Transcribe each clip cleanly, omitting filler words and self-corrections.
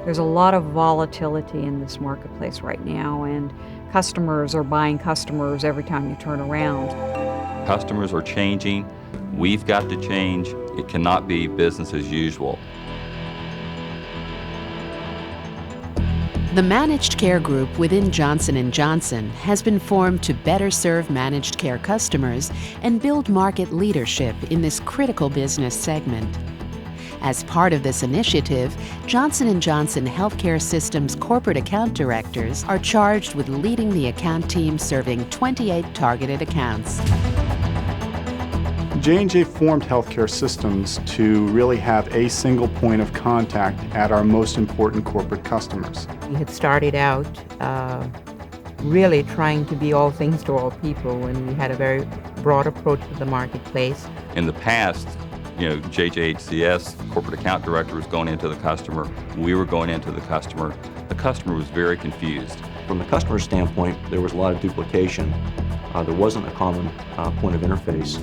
There's a lot of volatility in this marketplace right now, and customers are buying customers every time you turn around. Customers are changing. We've got to change. It cannot be business as usual. The managed care group within Johnson & Johnson has been formed to better serve managed care customers and build market leadership in this critical business segment. As part of this initiative, Johnson & Johnson Healthcare Systems corporate account directors are charged with leading the account team serving 28 targeted accounts. J&J formed Healthcare Systems to really have a single point of contact at our most important corporate customers. We had started out really trying to be all things to all people, and we had a very broad approach to the marketplace. In the past, JJHCS, corporate account director, was going into the customer. We were going into the customer. The customer was very confused. From the customer standpoint, there was a lot of duplication. There wasn't a common point of interface.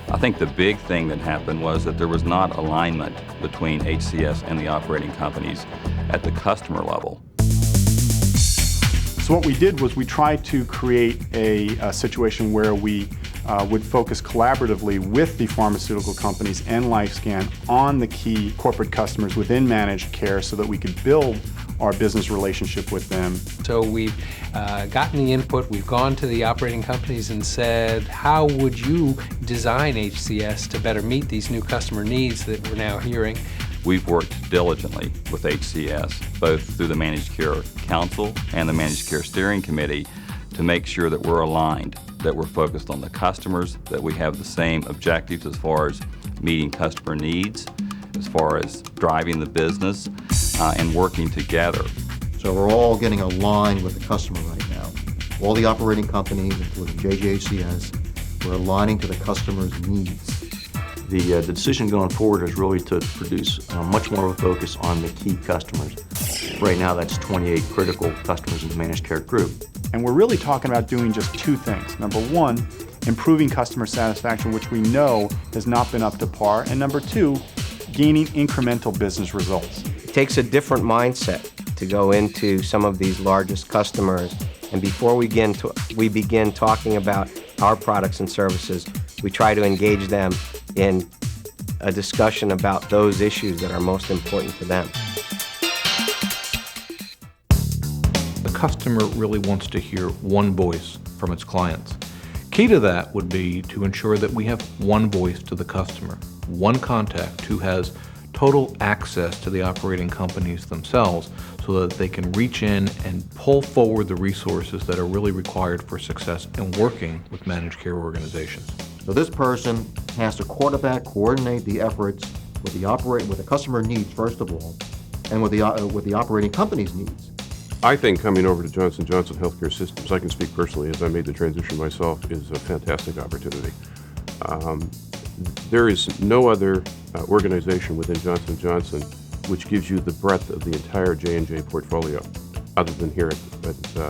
I think the big thing that happened was that there was not alignment between HCS and the operating companies at the customer level. So what we did was we tried to create a situation where we would focus collaboratively with the pharmaceutical companies and LifeScan on the key corporate customers within managed care so that we could build our business relationship with them. So we've gotten the input, we've gone to the operating companies and said, how would you design HCS to better meet these new customer needs that we're now hearing? We've worked diligently with HCS, both through the Managed Care Council and the Managed Care Steering Committee, to make sure that we're aligned, that we're focused on the customers, that we have the same objectives as far as meeting customer needs, as far as driving the business, and working together. So we're all getting aligned with the customer right now. All the operating companies, including JJHCS, we're aligning to the customer's needs. The decision going forward is really to produce much more of a focus on the key customers. Right now, that's 28 critical customers in the managed care group. And we're really talking about doing just two things. Number one, improving customer satisfaction, which we know has not been up to par. And number two, gaining incremental business results. It takes a different mindset to go into some of these largest customers. And before we begin talking about our products and services, we try to engage them in a discussion about those issues that are most important to them. The customer really wants to hear one voice from its clients. Key to that would be to ensure that we have one voice to the customer, one contact who has total access to the operating companies themselves so that they can reach in and pull forward the resources that are really required for success in working with managed care organizations. So this person has to quarterback, coordinate the efforts with the customer needs, first of all, and with the operating company's needs. I think coming over to Johnson & Johnson Healthcare Systems, I can speak personally as I made the transition myself, is a fantastic opportunity. There is no other organization within Johnson & Johnson which gives you the breadth of the entire J&J portfolio, other than here at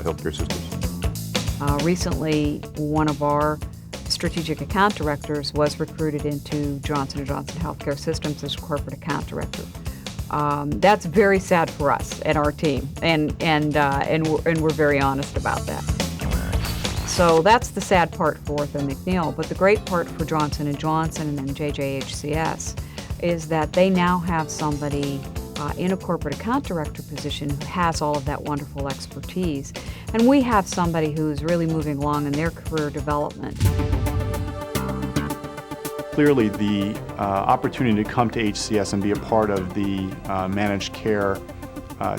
Healthcare Systems. Recently, one of our strategic account directors was recruited into Johnson & Johnson Healthcare Systems as corporate account director. That's very sad for us and our team, and we're very honest about that. So that's the sad part for Ortho McNeil, but the great part for Johnson & Johnson and JJHCS is that they now have somebody in a corporate account director position who has all of that wonderful expertise, and we have somebody who's really moving along in their career development. Clearly, the opportunity to come to HCS and be a part of the managed care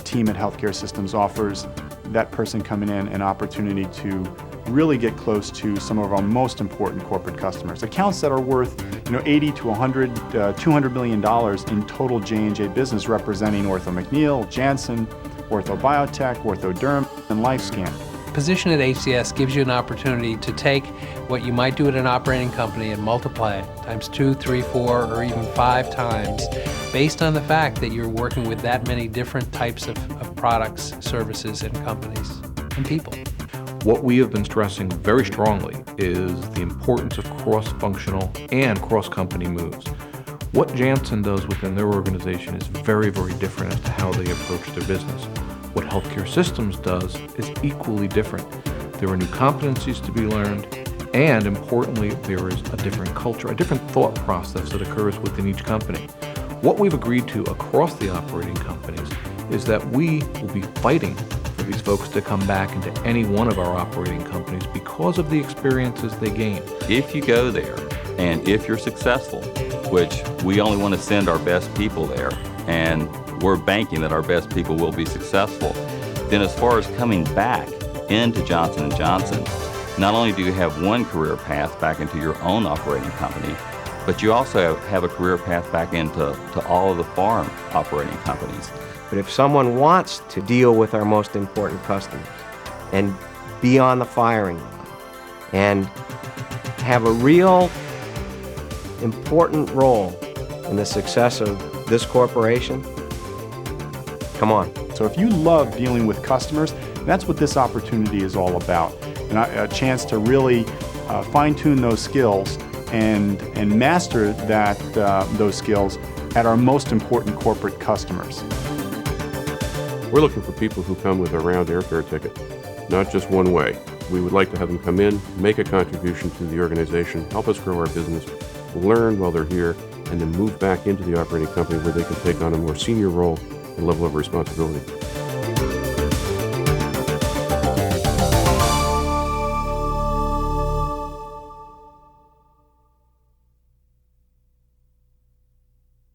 team at Healthcare Systems offers that person coming in an opportunity to really get close to some of our most important corporate customers. Accounts that are worth 80 to 100, $200 million in total J&J business, representing Ortho McNeil, Janssen, Ortho Biotech, Ortho Derm, and LifeScan. Position at HCS gives you an opportunity to take what you might do at an operating company and multiply it times 2, 3, 4, or even 5 times based on the fact that you're working with that many different types of products, services, and companies and people. What we have been stressing very strongly is the importance of cross-functional and cross-company moves. What Janssen does within their organization is very, very different as to how they approach their business. What Healthcare Systems does is equally different. There are new competencies to be learned, and importantly, there is a different culture, a different thought process that occurs within each company. What we've agreed to across the operating companies is that we will be fighting for these folks to come back into any one of our operating companies because of the experiences they gain. If you go there, and if you're successful, which we only want to send our best people there, and we're banking that our best people will be successful, then as far as coming back into Johnson & Johnson, not only do you have one career path back into your own operating company, but you also have a career path back into all of the farm operating companies. But if someone wants to deal with our most important customers and be on the firing line and have a real important role in the success of this corporation, come on. So if you love dealing with customers, that's what this opportunity is all about. And a chance to really fine-tune those skills and master those skills at our most important corporate customers. We're looking for people who come with a round airfare ticket, not just one way. We would like to have them come in, make a contribution to the organization, help us grow our business, learn while they're here, and then move back into the operating company where they can take on a more senior role and level of responsibility.